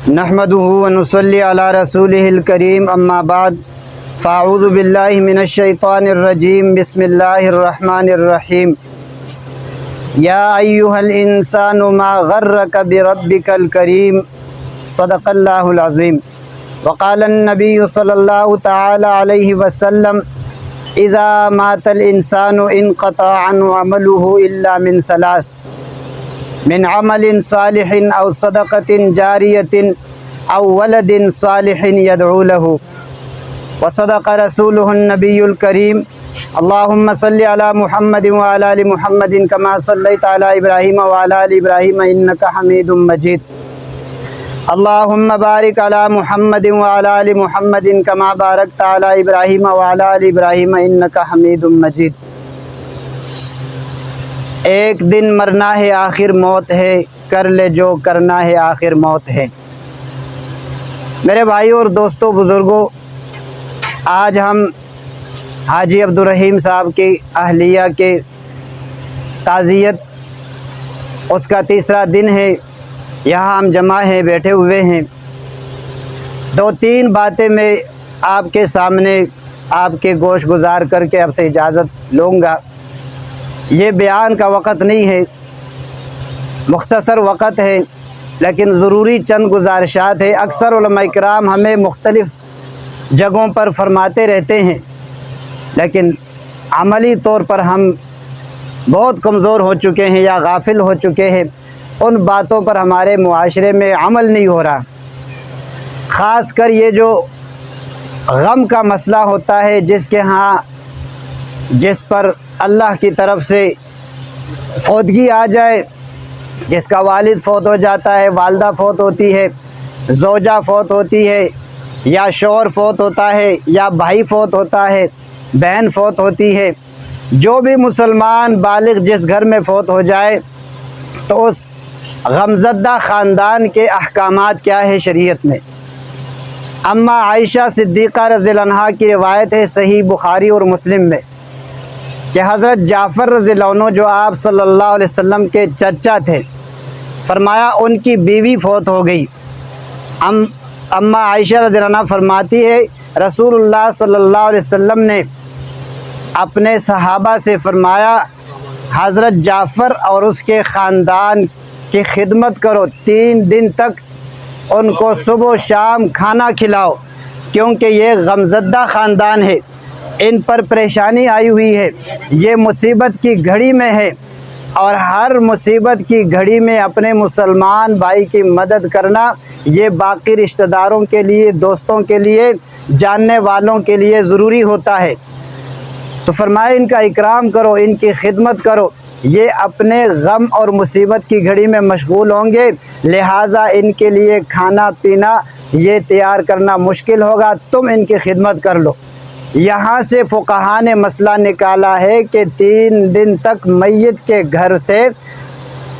نحمده ونصلي على رسوله الكريم اما بعد فاعوذ بالله من الشيطان الرجيم بسم الله الرحمن الرحيم يا أيها الإنسان ما غرك بربك الكريم صدق الله العظيم وقال النبي صلى الله تعالى عليه وسلم إذا مات الإنسان انقطع عنه عمله إلا من ثلاث من عمل صالح أو صدقة جارية أو ولد صالح يدعو له وصدق رسوله النبي الكريم اللهم صل على محمد وعلى آل محمد كما صليت على إبراهيم وعلى آل إبراهيم إنك حميد مجيد اللهم بارك على محمد وعلى آل محمد كما باركت على إبراهيم وعلى آل إبراهيم إنك حميد مجيد۔ ایک دن مرنا ہے آخر موت ہے، کر لے جو کرنا ہے آخر موت ہے۔ میرے بھائیوں اور دوستوں بزرگوں، آج ہم حاجی عبدالرحیم صاحب کی اہلیہ کے تعزیت اس کا تیسرا دن ہے، یہاں ہم جمع ہیں، بیٹھے ہوئے ہیں۔ دو تین باتیں میں آپ کے سامنے آپ کے گوش گزار کر کے آپ سے اجازت لوں گا۔ یہ بیان کا وقت نہیں ہے، مختصر وقت ہے، لیکن ضروری چند گزارشات ہے۔ اکثر علماء کرام ہمیں مختلف جگہوں پر فرماتے رہتے ہیں، لیکن عملی طور پر ہم بہت کمزور ہو چکے ہیں یا غافل ہو چکے ہیں، ان باتوں پر ہمارے معاشرے میں عمل نہیں ہو رہا۔ خاص کر یہ جو غم کا مسئلہ ہوتا ہے، جس پر اللہ کی طرف سے فوتگی آ جائے، جس کا والد فوت ہو جاتا ہے، والدہ فوت ہوتی ہے، زوجہ فوت ہوتی ہے، یا شوہر فوت ہوتا ہے، یا بھائی فوت ہوتا ہے، بہن فوت ہوتی ہے، جو بھی مسلمان بالغ جس گھر میں فوت ہو جائے تو اس غمزدہ خاندان کے احکامات کیا ہے شریعت میں۔ اما عائشہ صدیقہ رضی اللہ عنہا کی روایت ہے صحیح بخاری اور مسلم میں کہ حضرت جعفر رضی اللہ عنہ جو آپ صلی اللہ علیہ وسلم کے چچا تھے، فرمایا ان کی بیوی فوت ہو گئی۔ اما عائشہ رضی اللہ عنہ فرماتی ہے رسول اللہ صلی اللہ علیہ وسلم نے اپنے صحابہ سے فرمایا حضرت جعفر اور اس کے خاندان کی خدمت کرو، 3 دن تک ان کو صبح و شام کھانا کھلاؤ، کیونکہ یہ غمزدہ خاندان ہے، ان پر پریشانی آئی ہوئی ہے، یہ مصیبت کی گھڑی میں ہے، اور ہر مصیبت کی گھڑی میں اپنے مسلمان بھائی کی مدد کرنا یہ باقی رشتہ داروں کے لیے، دوستوں کے لیے، جاننے والوں کے لیے ضروری ہوتا ہے۔ تو فرمائے ان کا اکرام کرو، ان کی خدمت کرو، یہ اپنے غم اور مصیبت کی گھڑی میں مشغول ہوں گے، لہٰذا ان کے لیے کھانا پینا یہ تیار کرنا مشکل ہوگا، تم ان کی خدمت کر لو۔ یہاں سے فقہاء نے مسئلہ نکالا ہے کہ 3 دن تک میت کے گھر سے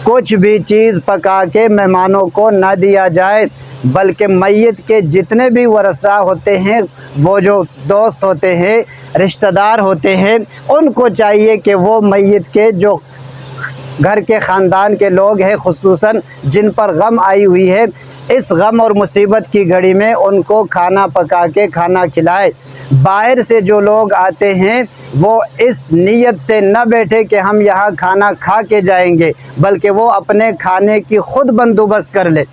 کچھ بھی چیز پکا کے مہمانوں کو نہ دیا جائے، بلکہ میت کے جتنے بھی ورثاء ہوتے ہیں، وہ جو دوست ہوتے ہیں، رشتہ دار ہوتے ہیں، ان کو چاہیے کہ وہ میت کے جو گھر کے خاندان کے لوگ ہیں، خصوصاً جن پر غم آئی ہوئی ہے، اس غم اور مصیبت کی گھڑی میں ان کو کھانا پکا کے کھانا کھلائے۔ باہر سے جو لوگ آتے ہیں وہ اس نیت سے نہ بیٹھے کہ ہم یہاں کھانا کھا کے جائیں گے، بلکہ وہ اپنے کھانے کی خود بندوبست کر لے۔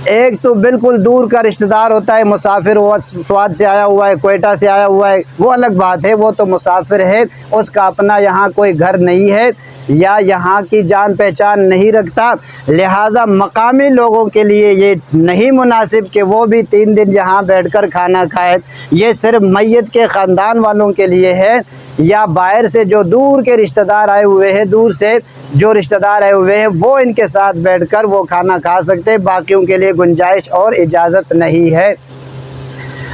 ایک تو بالکل دور کا رشتہ دار ہوتا ہے، مسافر ہوا، سوات سے آیا ہوا ہے، کوئٹہ سے آیا ہوا ہے، وہ الگ بات ہے، وہ تو مسافر ہے، اس کا اپنا یہاں کوئی گھر نہیں ہے یا یہاں کی جان پہچان نہیں رکھتا، لہٰذا مقامی لوگوں کے لیے یہ نہیں مناسب کہ وہ بھی 3 دن یہاں بیٹھ کر کھانا کھائے۔ یہ صرف میت کے خاندان والوں کے لیے ہے، یا باہر سے جو دور کے رشتہ دار آئے ہوئے ہیں، دور سے جو رشتہ دار آئے ہوئے ہیں وہ ان کے ساتھ بیٹھ کر وہ کھانا کھا سکتے، باقیوں کے لیے گنجائش اور اجازت نہیں ہے۔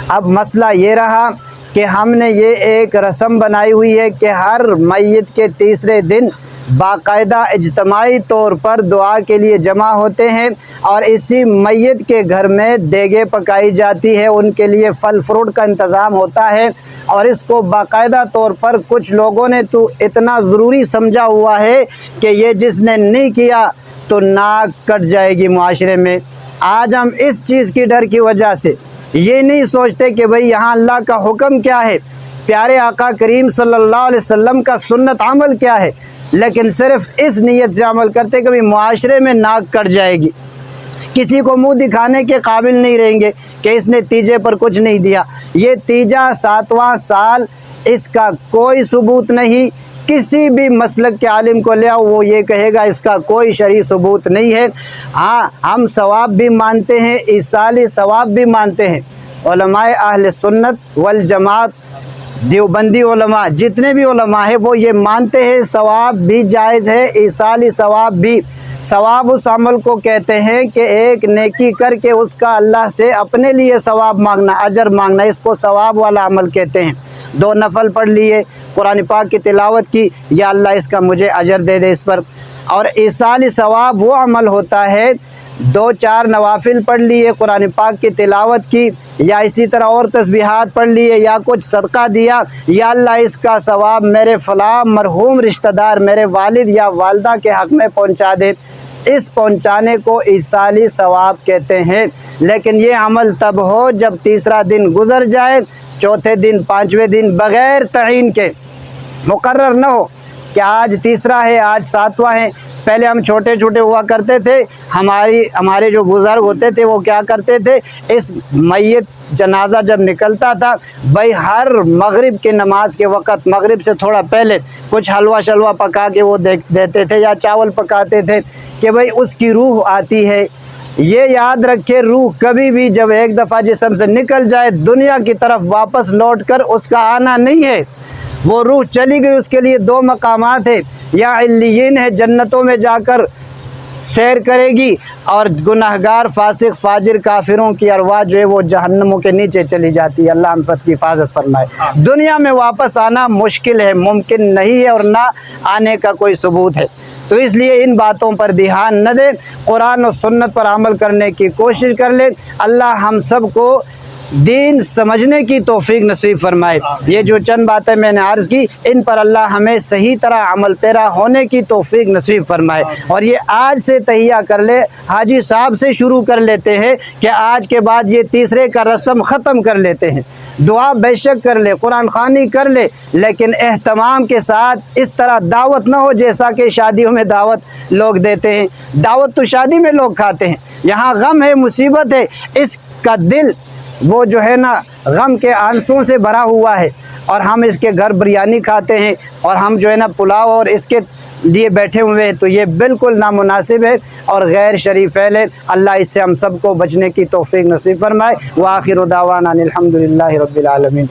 اب مسئلہ یہ رہا کہ ہم نے یہ ایک رسم بنائی ہوئی ہے کہ ہر میت کے تیسرے دن باقاعدہ اجتماعی طور پر دعا کے لیے جمع ہوتے ہیں، اور اسی میت کے گھر میں دیگیں پکائی جاتی ہے، ان کے لیے پھل فروٹ کا انتظام ہوتا ہے، اور اس کو باقاعدہ طور پر کچھ لوگوں نے تو اتنا ضروری سمجھا ہوا ہے کہ یہ جس نے نہیں کیا تو ناک کٹ جائے گی معاشرے میں، آج ہم اس چیز کی ڈر کی وجہ سے یہ نہیں سوچتے کہ بھئی یہاں اللہ کا حکم کیا ہے، پیارے آقا کریم صلی اللہ علیہ وسلم کا سنت عمل کیا ہے، لیکن صرف اس نیت سے عمل کرتے کبھی معاشرے میں ناک کٹ جائے گی، کسی کو منہ دکھانے کے قابل نہیں رہیں گے کہ اس نے تیجے پر کچھ نہیں دیا۔ یہ تیجا 7واں سال، اس کا کوئی ثبوت نہیں، کسی بھی مسلک کے عالم کو لے آؤ وہ یہ کہے گا اس کا کوئی شرعی ثبوت نہیں ہے۔ ہاں ہم ثواب بھی مانتے ہیں، ایصالی ثواب بھی مانتے ہیں۔ علماء اہل سنت والجماعت، دیوبندی علماء، جتنے بھی علماء ہیں وہ یہ مانتے ہیں ثواب بھی جائز ہے، ایصالی ثواب بھی۔ ثواب اس عمل کو کہتے ہیں کہ ایک نیکی کر کے اس کا اللہ سے اپنے لیے ثواب مانگنا، اجر مانگنا، اس کو ثواب والا عمل کہتے ہیں۔ 2 نفل پڑھ لیے، قرآن پاک کی تلاوت کی، یا اللہ اس کا مجھے اجر دے دے اس پر۔ اور ایصالی ثواب وہ عمل ہوتا ہے 2-4 نوافل پڑھ لیے، قرآن پاک کی تلاوت کی، یا اسی طرح اور تسبیحات پڑھ لیے، یا کچھ صدقہ دیا، یا اللہ اس کا ثواب میرے فلاں مرحوم رشتہ دار، میرے والد یا والدہ کے حق میں پہنچا دے۔ اس پہنچانے کو ایصالی ثواب کہتے ہیں۔ لیکن یہ عمل تب ہو جب تیسرا دن گزر جائے، چوتھے دن، 5ویں دن، بغیر تعین کے، مقرر نہ ہو کہ آج تیسرا ہے، آج 7واں ہے۔ پہلے ہم چھوٹے چھوٹے ہوا کرتے تھے، ہمارے جو بزرگ ہوتے تھے وہ کیا کرتے تھے، اس میت جنازہ جب نکلتا تھا بھائی ہر مغرب کی نماز کے وقت، مغرب سے تھوڑا پہلے کچھ حلوہ شلوہ پکا کے وہ دیتے تھے، یا چاول پکاتے تھے کہ بھائی اس کی روح آتی ہے۔ یہ یاد رکھے روح کبھی بھی جب ایک دفعہ جسم سے نکل جائے دنیا کی طرف واپس لوٹ کر اس کا آنا نہیں ہے۔ وہ روح چلی گئی، اس کے لیے 2 مقامات ہیں، یا علیین ہے، جنتوں میں جا کر سیر کرے گی، اور گناہگار فاسق فاجر کافروں کی ارواح جو ہے وہ جہنموں کے نیچے چلی جاتی ہے۔ اللہ ہم سب کی حفاظت فرمائے۔ دنیا میں واپس آنا مشکل ہے، ممکن نہیں ہے، اور نہ آنے کا کوئی ثبوت ہے۔ تو اس لیے ان باتوں پر دھیان نہ دیں، قرآن و سنت پر عمل کرنے کی کوشش کر لیں۔ اللہ ہم سب کو دین سمجھنے کی توفیق نصیب فرمائے۔ یہ جو چند باتیں میں نے عرض کی، ان پر اللہ ہمیں صحیح طرح عمل پیرا ہونے کی توفیق نصیب فرمائے۔ اور یہ آج سے تہیہ کر لے، حاجی صاحب سے شروع کر لیتے ہیں کہ آج کے بعد یہ تیسرے کا رسم ختم کر لیتے ہیں۔ دعا بے شک کر لے، قرآن خوانی کر لے، لیکن اہتمام کے ساتھ، اس طرح دعوت نہ ہو جیسا کہ شادیوں میں دعوت لوگ دیتے ہیں۔ دعوت تو شادی میں لوگ کھاتے ہیں، یہاں غم ہے، مصیبت ہے، اس کا دل وہ جو ہے نا غم کے آنسوں سے بھرا ہوا ہے، اور ہم اس کے گھر بریانی کھاتے ہیں، اور ہم جو ہے نا پلاؤ اور اس کے لیے بیٹھے ہوئے ہیں، تو یہ بالکل نامناسب ہے اور غیر شرعی فعل ہے۔ اللہ اس سے ہم سب کو بچنے کی توفیق نصیب فرمائے۔ وآخر دعوانا الحمدللہ رب العالمین۔